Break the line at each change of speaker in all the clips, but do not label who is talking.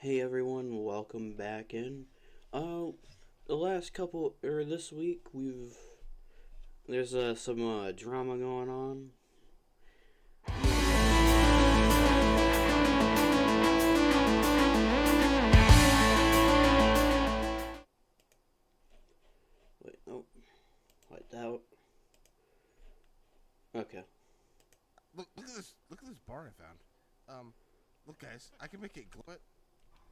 Hey everyone, welcome back in. The last couple, or this week, there's some drama going on. Wait, oh, like that. Okay.
Look at this bar I found. Look guys, I can make it glow.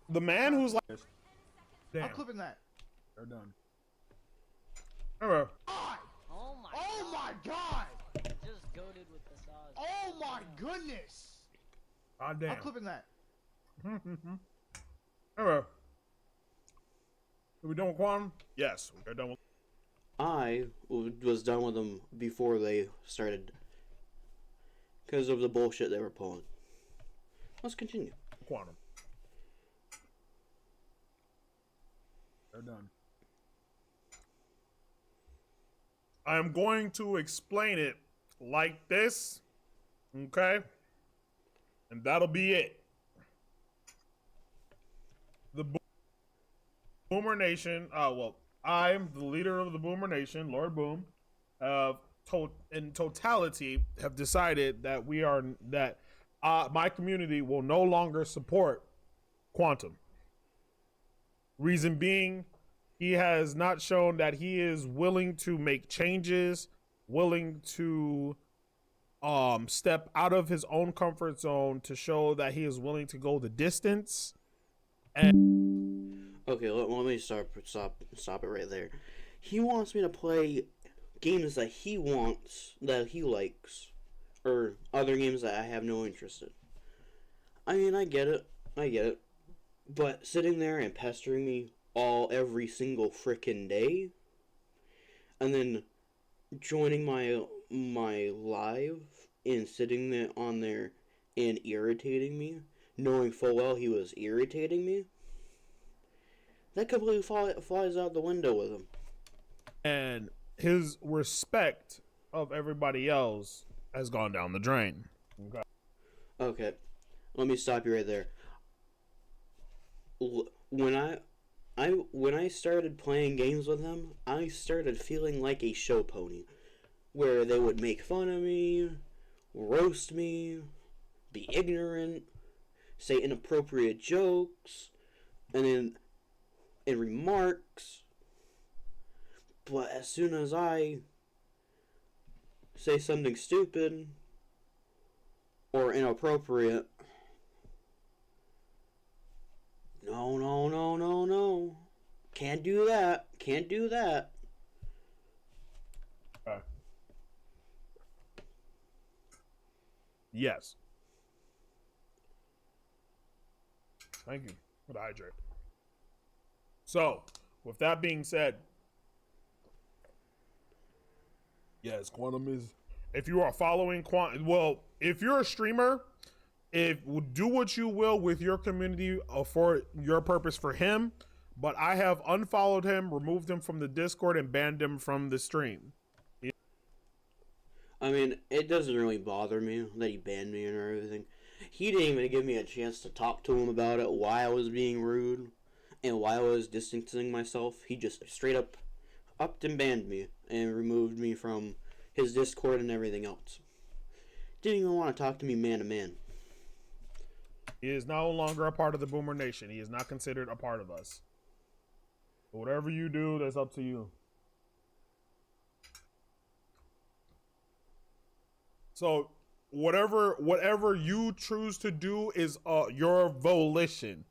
The man who's like,
Damn.
I'm
clipping that.
They're done. Hello.
Oh my god!
Just goaded with the sauce.
Oh my goodness!
God damn.
I'm clipping that.
Hello. Are we done with Quantum? Yes, we're done with.
I was done with them before they started, because of the bullshit they were pulling. Let's continue.
Quantum. They're done. I am going to explain it like this, okay? And that'll be it. The Boomer Nation, I'm the leader of the Boomer Nation, Lord Boom, in totality have decided that my community will no longer support Quantum. Reason being, he has not shown that he is willing to make changes, willing to step out of his own comfort zone to show that he is willing to go the distance. And
Okay, let me stop it right there. He wants me to play games that he wants, that he likes, or other games that I have no interest in. I mean, I get it. But sitting there and pestering me every single frickin' day, and then joining my live and sitting there and irritating me, knowing full well he was irritating me, that completely flies out the window with him.
And his respect of everybody else has gone down the drain.
Okay, let me stop you right there. When I started playing games with him, I started feeling like a show pony, where they would make fun of me, roast me, be ignorant, say inappropriate jokes, and remarks. But as soon as I say something stupid or inappropriate, no. Can't do that.
Yes. Thank you for the hydrate. So, with that being said, yes, Quantum is. If you are following Quantum, well, if you're a streamer, do what you will with your community for your purpose for him, but I have unfollowed him, removed him from the Discord, and banned him from the stream.
I mean, it doesn't really bother me that he banned me and everything. He didn't even give me a chance to talk to him about it, why I was being rude, and why I was distancing myself. He just straight up upped and banned me and removed me from his Discord and everything else. Didn't even want to talk to me man to man.
He is no longer a part of the Boomer Nation. He is not considered a part of us. But whatever you do, that's up to you. So whatever you choose to do is your volition.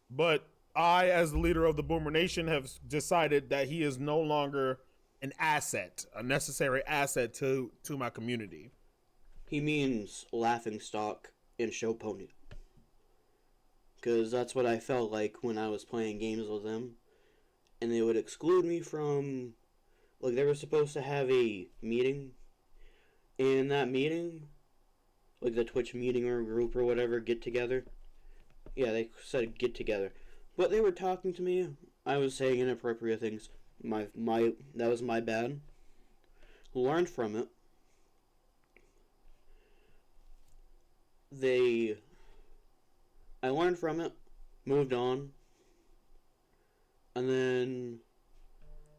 But I, as the leader of the Boomer Nation, have decided that he is no longer an asset, a necessary asset to my community.
He means laughingstock and show pony. Because that's what I felt like when I was playing games with them. And they would exclude me from... Like, they were supposed to have a meeting. In that meeting, like the Twitch meeting or group or whatever, get together. Yeah, they said get together. But they were talking to me. I was saying inappropriate things. That was my bad. Learned from it. I learned from it, moved on. And then,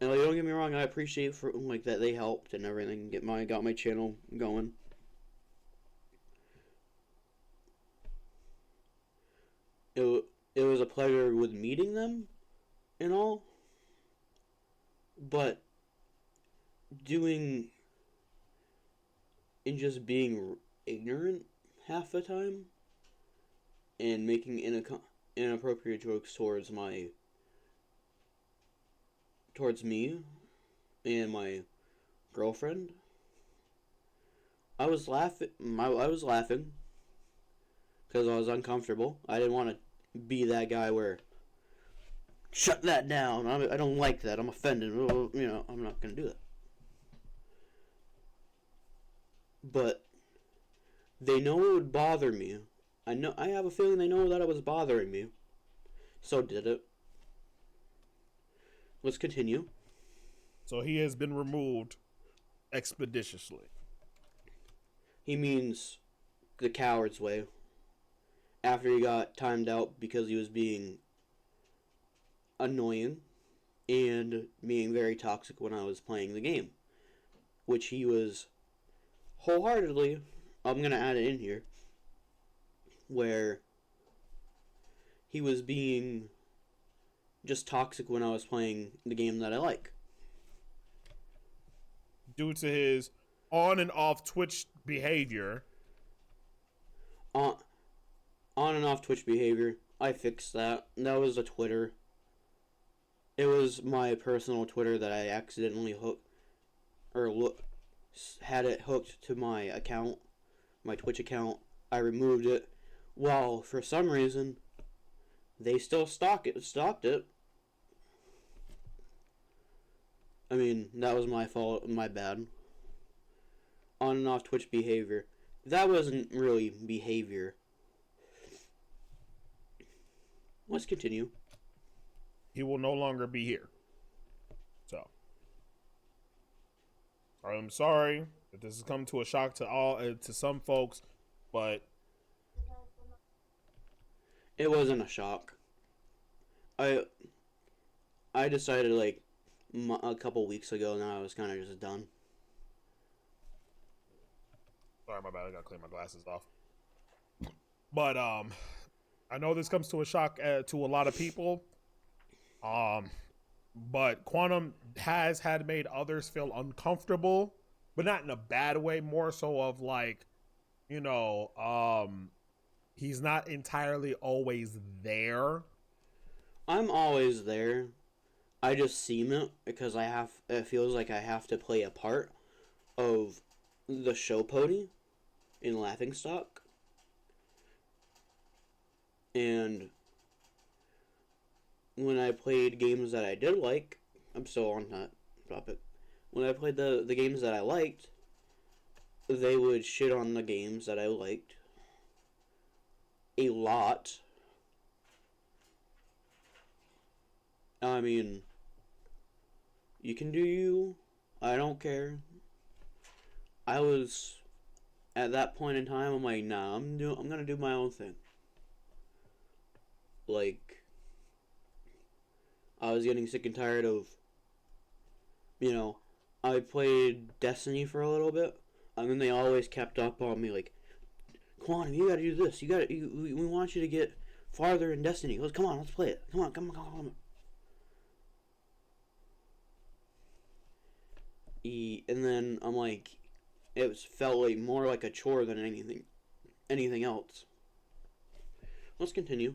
and like, don't get me wrong, I appreciate for like that they helped and everything, got my channel going. It was a pleasure with meeting them and all, but doing and just being ignorant half the time and making inappropriate jokes towards me and my girlfriend. I was laughing because I was uncomfortable. I didn't want to be that guy where, shut that down, I don't like that, I'm offended, you know, I'm not going to do that. But they know it would bother me. I have a feeling they know that it was bothering me. So did it. Let's continue.
So he has been removed expeditiously.
He means the coward's way. After he got timed out because he was being annoying and being very toxic when I was playing the game. Which he was wholeheartedly, I'm going to add it in here, where he was being just toxic when I was playing the game that I like.
Due to his on and off Twitch behavior.
On and off Twitch behavior, I fixed that. That was a Twitter. It was my personal Twitter that I accidentally had it hooked to my account, my Twitch account. I removed it. Well, for some reason, they still stocked it. I mean, that was my fault, my bad. On and off Twitch behavior. That wasn't really behavior. Let's continue.
He will no longer be here. So, I'm sorry that this has come to a shock to some folks, but
it wasn't a shock. I decided like a couple weeks ago now I was kind of just done.
Sorry, my bad. I gotta clean my glasses off. But I know this comes to a shock to a lot of people. But Quantum has made others feel uncomfortable, but not in a bad way. More so of like, you know, he's not entirely always there.
I'm always there. I just seem it because it feels like I have to play a part of the show pony in Laughingstock. And when I played games that I did like, I'm still on that topic. When I played the games that I liked, they would shit on the games that I liked a lot. I mean, you can do you. I don't care. I was at that point in time. I'm like, nah. I'm gonna do my own thing. Like, I was getting sick and tired of, you know, I played Destiny for a little bit, and then they always kept up on me like, Quantum, you gotta do this. We want you to get farther in Destiny. Come on, let's play it. Come on. And then I'm like, it felt like more like a chore than anything else. Let's continue.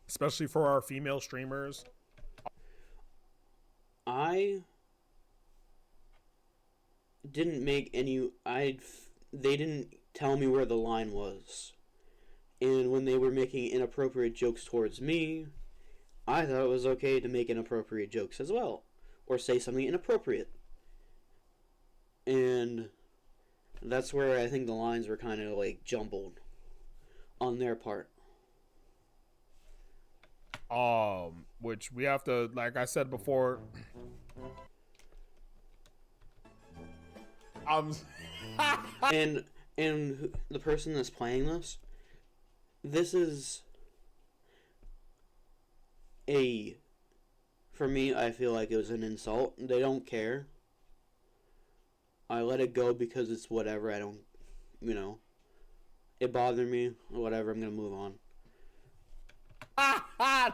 Especially for our female streamers.
I didn't make any. They didn't tell me where the line was, and when they were making inappropriate jokes towards me, I thought it was okay to make inappropriate jokes as well, or say something inappropriate. And that's where I think the lines were kind of like jumbled on their part.
Which we have to, like I said before,
and the person that's playing this, this is a, for me, I feel like it was an insult. They don't care. I let it go because it's whatever. I don't, you know, it bothered me, whatever. I'm gonna move on.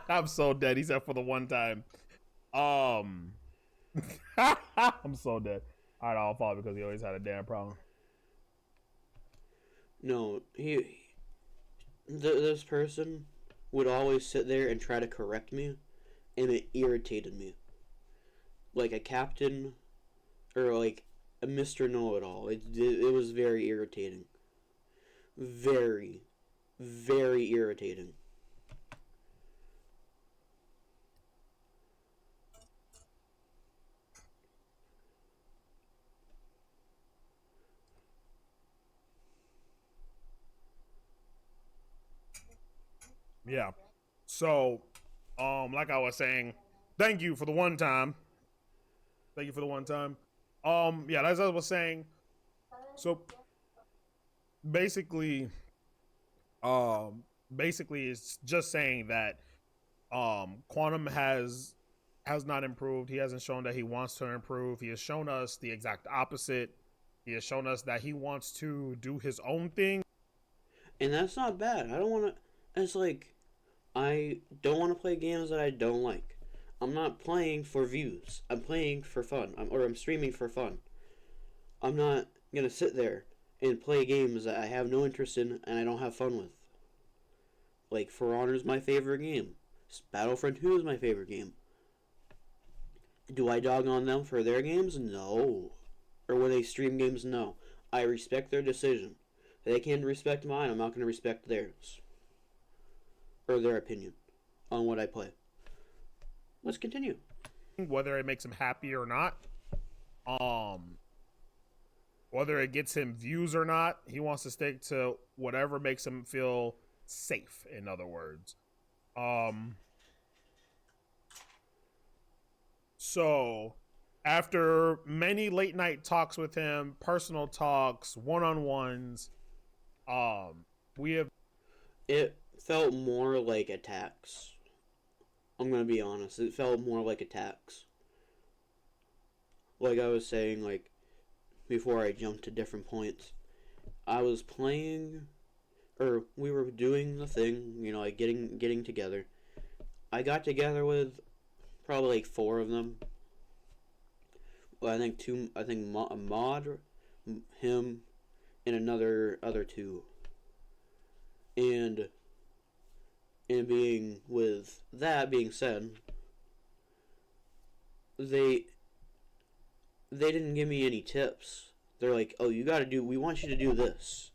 I'm so dead. He said for the one time. I'm so dead. Alright, I'll follow because he always had a damn problem.
No, this person would always sit there and try to correct me, and it irritated me. Like a captain, or like a Mr. Know-It-All. It was very irritating. Very, very irritating.
Yeah. So, like I was saying, thank you for the one time. Thank you for the one time. Yeah, as I was saying, so basically, it's just saying that Quantum has not improved. He hasn't shown that he wants to improve. He has shown us the exact opposite. He has shown us that he wants to do his own thing.
And that's not bad. I don't want to. It's like, I don't want to play games that I don't like. I'm not playing for views. I'm playing for fun. I'm streaming for fun. I'm not going to sit there and play games that I have no interest in and I don't have fun with. Like, For Honor's my favorite game. Battlefront 2 is my favorite game. Do I dog on them for their games? No. Or when they stream games? No. I respect their decision. They can respect mine. I'm not going to respect theirs. Or their opinion on what I play. Let's continue.
Whether it makes him happy or not. Whether it gets him views or not, he wants to stick to whatever makes him feel safe, in other words. So after many late night talks with him, personal talks, one-on-ones, we have...
It felt more like attacks. I'm gonna be honest. It felt more like attacks. Like I was saying, like, before I jumped to different points, I was playing, or we were doing the thing, you know, like getting together. I got together with probably like 4 of them. Well, I think a mod, him, and other 2. And being with that being said, they didn't give me any tips. They're like, "Oh, we want you to do this.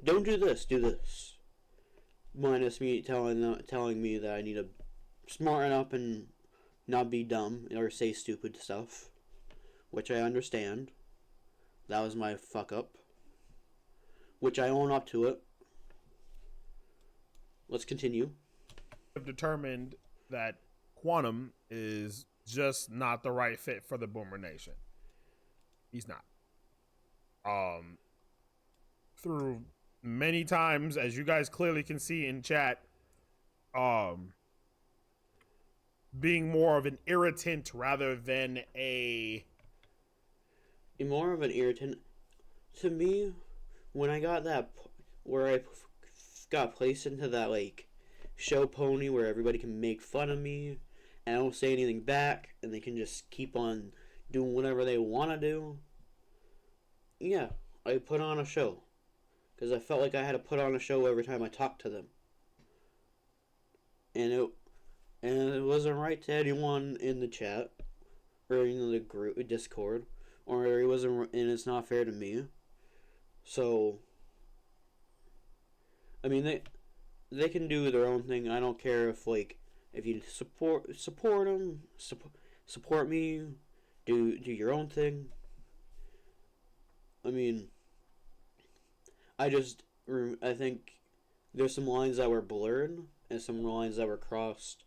Don't do this, do this." Minus me telling me that I need to smarten up and not be dumb or say stupid stuff, which I understand. That was my fuck up, which I own up to it. Let's continue.
Have determined that Quantum is just not the right fit for the Boomer Nation. He's not. Through many times, as you guys clearly can see in chat, being more of an irritant rather than
more of an irritant to me. When I got where I got placed into that like show pony where everybody can make fun of me and I don't say anything back and they can just keep on doing whatever they want to do. Yeah, I put on a show because I felt like I had to put on a show every time I talked to them, and it wasn't right to anyone in the chat or in the group Discord, or it wasn't, and it's not fair to me. So I mean, they can do their own thing. I don't care if you support them, support me, do your own thing. I mean, I think there's some lines that were blurred and some lines that were crossed.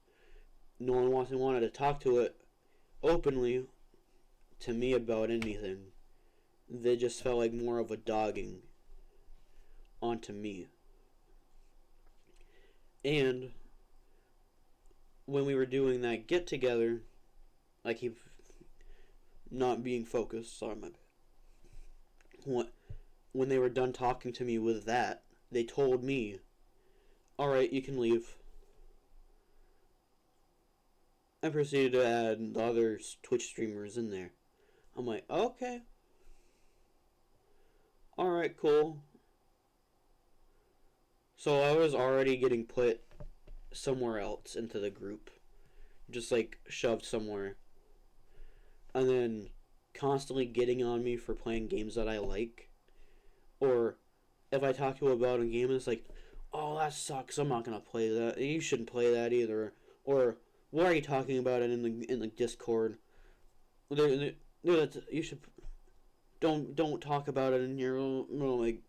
No one wanted to talk to it openly to me about anything. They just felt like more of a dogging onto me. And when we were doing that get together, I keep not being focused. Sorry, my bad. When they were done talking to me with that, they told me, "Alright, you can leave." I proceeded to add the other Twitch streamers in there. I'm like, okay. Alright, cool. So I was already getting put somewhere else into the group. Just like shoved somewhere. And then constantly getting on me for playing games that I like. Or if I talk to you about a game, it's like, "Oh, that sucks. I'm not gonna play that. You shouldn't play that either." Or, "Why are you talking about it in the Discord? You should don't talk about it in your like."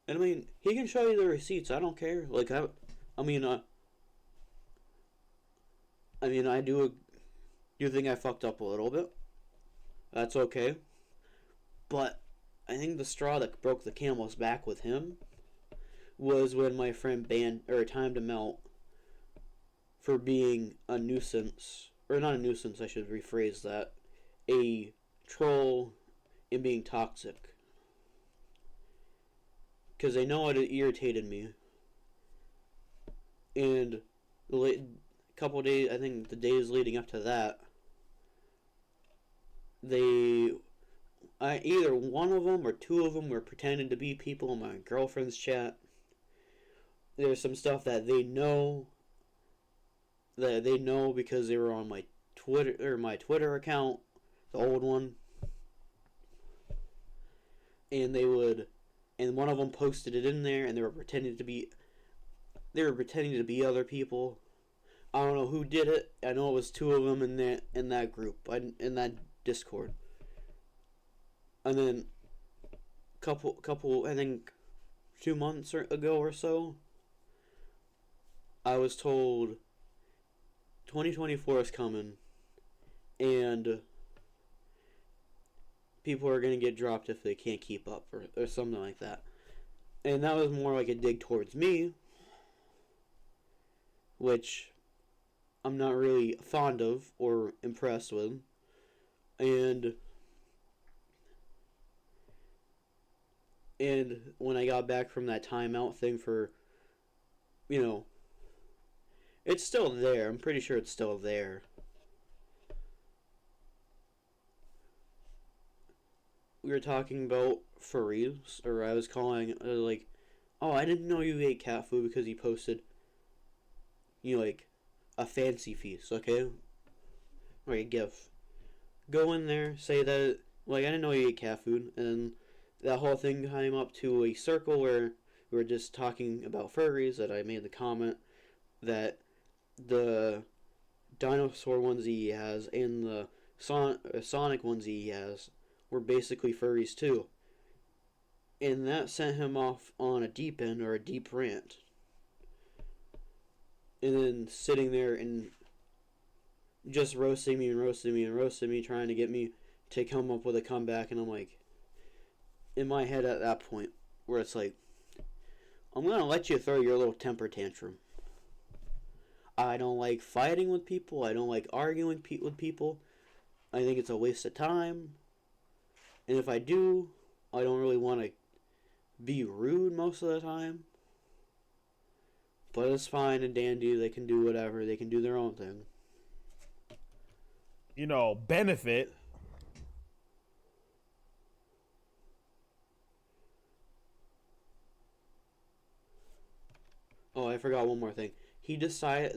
And I mean, he can show you the receipts. I don't care. Like I mean, I do think I fucked up a little bit. That's okay. But I think the straw that broke the camel's back with him was when my friend timed him out for being a nuisance, or not a nuisance, I should rephrase that, a troll and being toxic. Because I know it irritated me. And a couple days, I think the days leading up to that, either one of them or two of them were pretending to be people in my girlfriend's chat. There's some stuff that they know because they were on my Twitter account, the old one, and one of them posted it in there, and they were pretending to be other people. I don't know who did it. I know it was two of them in that group, in that Discord. And then couple I think 2 months ago or so, I was told 2024 is coming and people are going to get dropped if they can't keep up or something like that. And that was more like a dig towards me, which I'm not really fond of or impressed with. And when I got back from that timeout thing for, it's still there. I'm pretty sure it's still there. We were talking about furries, or I was calling, like, "Oh, I didn't know you ate cat food," because he posted, like, a fancy feast, okay? Or a GIF. Go in there, say that, like, "I didn't know you ate cat food," and then that whole thing came up to a circle where we were just talking about furries, that I made the comment that the dinosaur onesie he has and the Sonic onesie he has were basically furries too. And that sent him off on a deep end, or a deep rant. And then sitting there and just roasting me, trying to get me to come up with a comeback. And I'm like, in my head at that point, where it's like, I'm going to let you throw your little temper tantrum. I don't like fighting with people. I don't like arguing with people. I think it's a waste of time. And if I do, I don't really want to be rude most of the time. But it's fine and dandy. They can do whatever. They can do their own thing.
Benefit.
Oh, I forgot one more thing. He decided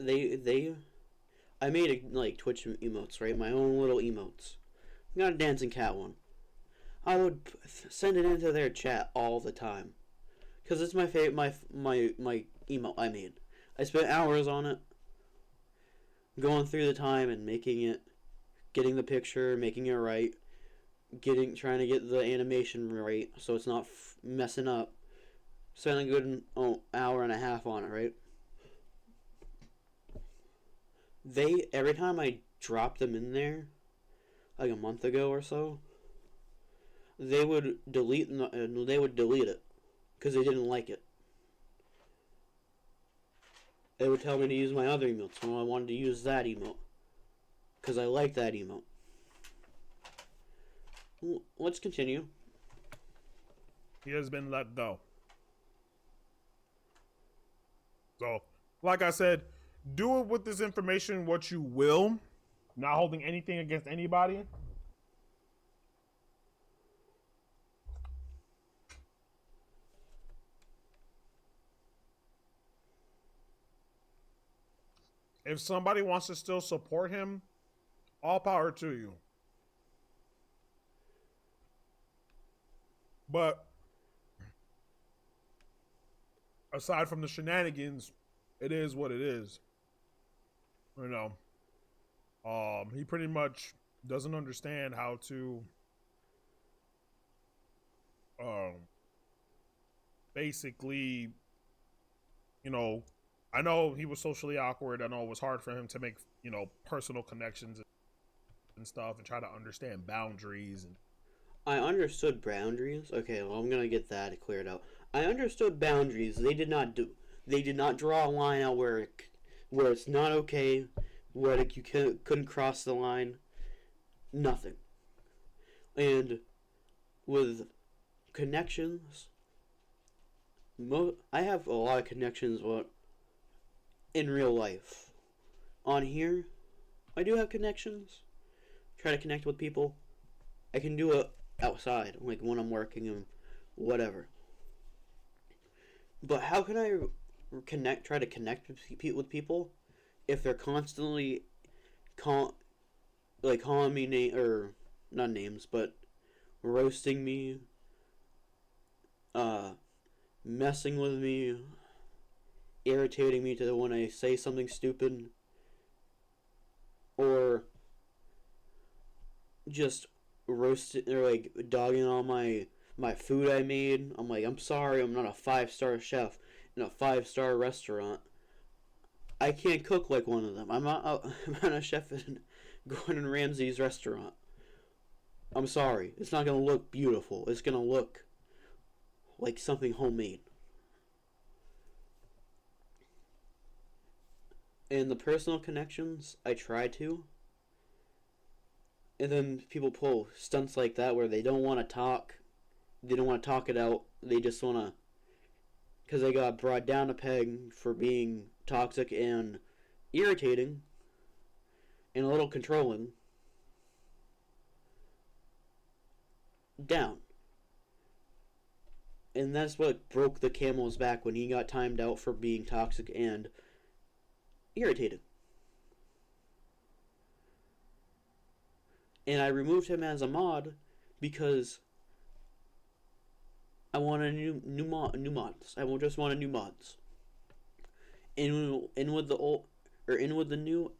I made Twitch emotes, right? My own little emotes. I got a dancing cat one. I would send it into their chat all the time, cause it's my favorite, my emote I made. I spent hours on it, going through the time and making it, getting the picture, making it right, trying to get the animation right so it's not messing up. Spent a good hour and a half on it, right? Every time I dropped them in there, like a month ago or so, they would delete it because they didn't like it. it would tell me to use my other emote, so I wanted to use that emote. Because I like that emote. Let's continue.
He has been let go. So, like I said, do it with this information what you will. Not holding anything against anybody. If somebody wants to still support him, all power to you. But aside from the shenanigans, it is what it is. You know, he pretty much doesn't understand how to basically, you know, I know he was socially awkward. I know it was hard for him to make, you know, personal connections and stuff and try to understand boundaries. And
I understood boundaries. Okay, well, I'm gonna get that cleared out. I understood boundaries. They did not draw a line out where it's not okay, where you couldn't cross the line. Nothing. And with connections, I have a lot of connections, but in real life. On here, I do have connections. Try to connect with people. I can do it outside, like when I'm working and whatever. But how can I try to connect with people if they're constantly calling me or not names, but roasting me, messing with me, irritating me to when I say something stupid, or just roasting or like dogging on my food I made. I'm like, I'm sorry, I'm not a 5-star chef in a 5-star restaurant. I can't cook like one of them. I'm not a chef in Gordon Ramsay's restaurant. I'm sorry. It's not gonna look beautiful. It's gonna look like something homemade. And the personal connections, I try to. And then people pull stunts like that where they don't want to talk. They don't want to talk it out. They just want to... Because they got brought down a peg for being toxic and irritating. And a little controlling. Down. And that's what broke the camel's back when he got timed out for being toxic and irritating. And I removed him as a mod because I wanted new mods. I just wanted new mods. In with the old or in with the new,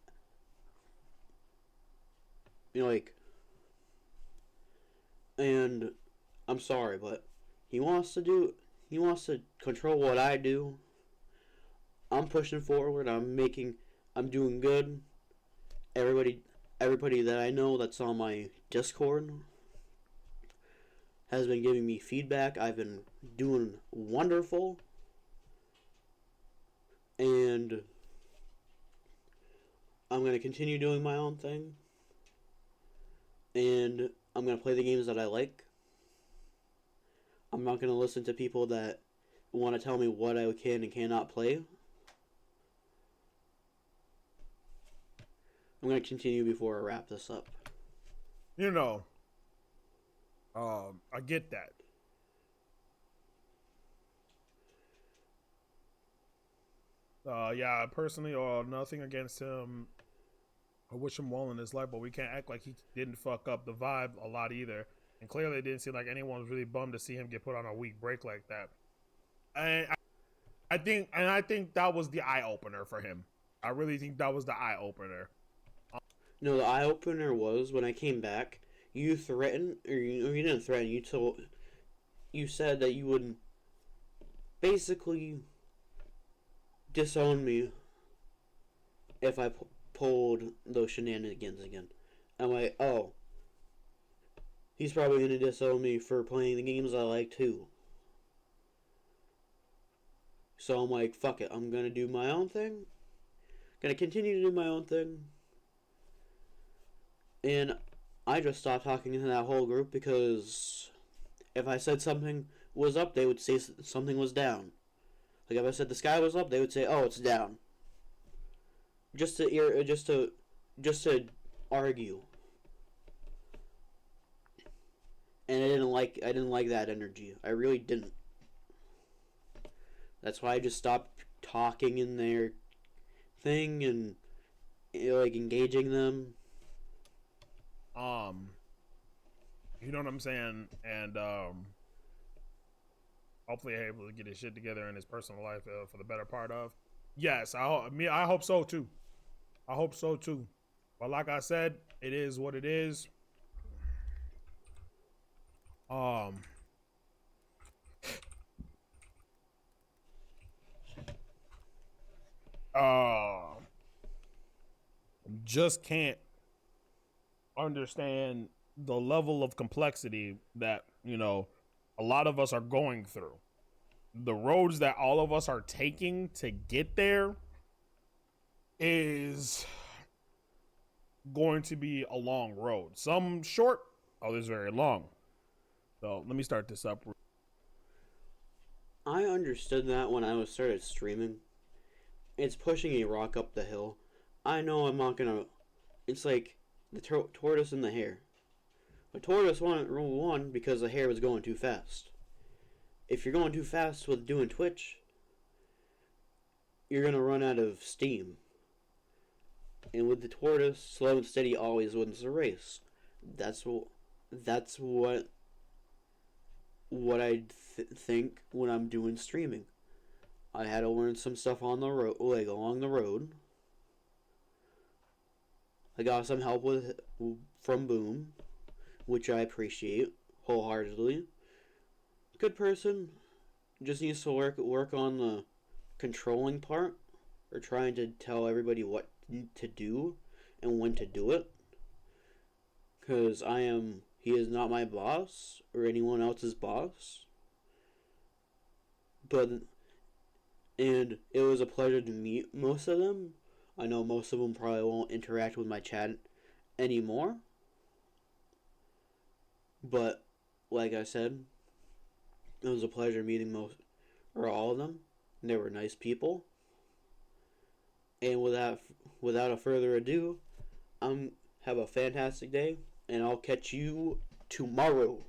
you know, like. And I'm sorry, but he wants to control what I do. I'm pushing forward. I'm doing good. Everybody that I know that's on my Discord has been giving me feedback. I've been doing wonderful. And I'm going to continue doing my own thing. And I'm going to play the games that I like. I'm not going to listen to people that want to tell me what I can and cannot play. I'm going to continue before I wrap this up.
you know, I get that. Yeah, personally, nothing against him. I wish him well in his life, but we can't act like he didn't fuck up the vibe a lot either. And clearly, it didn't seem like anyone was really bummed to see him get put on a week break like that. And I think that was the eye opener for him. I really think that was the eye opener.
No, the eye opener was when I came back. You threatened, or you didn't threaten. You said that you would basically disown me if I pulled those shenanigans again. I'm like, oh, he's probably gonna disown me for playing the games I like too. So I'm like, fuck it, I'm gonna do my own thing. Gonna continue to do my own thing. And I just stopped talking to that whole group because if I said something was up, they would say something was down. Like if I said the sky was up, they would say, "Oh, it's down." Just to argue. And I didn't like that energy. I really didn't. That's why I just stopped talking in their thing and like engaging them.
You know what I'm saying? And hopefully able to get his shit together in his personal life for the better part of. Yes, I hope so too. I hope so too. But like I said, it is what it is. Just can't understand the level of complexity that, you know, a lot of us are going through. The roads that all of us are taking to get there is going to be a long road. Some short, others very long. So let me start this up.
I understood that when I started streaming. It's pushing a rock up the hill. I know I'm not gonna. It's like the tortoise and the hare. The tortoise won because the hare was going too fast. If you're going too fast with doing Twitch, you're gonna run out of steam. And with the tortoise, slow and steady always wins the race. That's what I think when I'm doing streaming. I had to learn some stuff on the road, like along the road. I got some help from Boom, which I appreciate wholeheartedly. Good person, just needs to work on the controlling part, or trying to tell everybody what to do and when to do it. Because he is not my boss or anyone else's boss. And it was a pleasure to meet most of them. I know most of them probably won't interact with my chat anymore. But, like I said, it was a pleasure meeting all of them. They were nice people. And without a further ado, have a fantastic day, and I'll catch you tomorrow.